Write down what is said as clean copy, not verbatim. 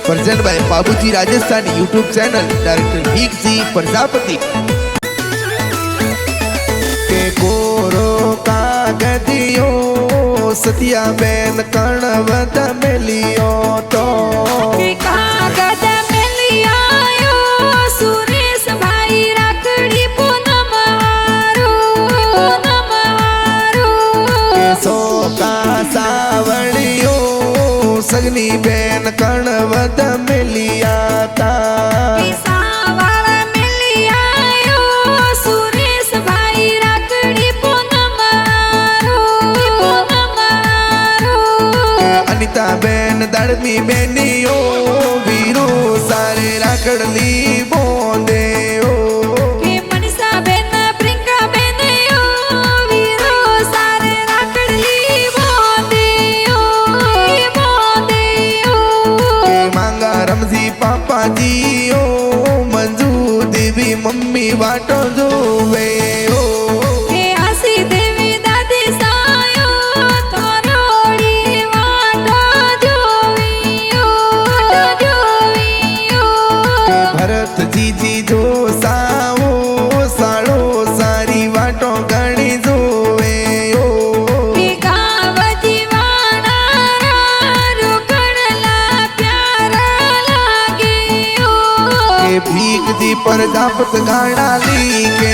present by बाबूजी Rajasthan YouTube channel director भीख जी प्रजापति के गोरो कागदियो सतिया बेन कर्णवत मिलियो तो कागद मिलियो सुरेश भाई राखड़ी पूनम सो का सावड़ियो सगनी बेन कर्णवत मिलिया था सुरेश भाई राखड़ी पूनम अनिता बेन दड़मी बेनियो वीरो सारे राखड़ली बोंदे पापा जी ओ मंजू देवी मम्मी वाटो जो वे ओ हसी देवी दादी सायो तोरोड़ी वाटो जोवियो भरत जीजी जो साओ साड़ो सारी वाटो गणी जो वे ओ भीख जी प्रजापत गाड़ा ली के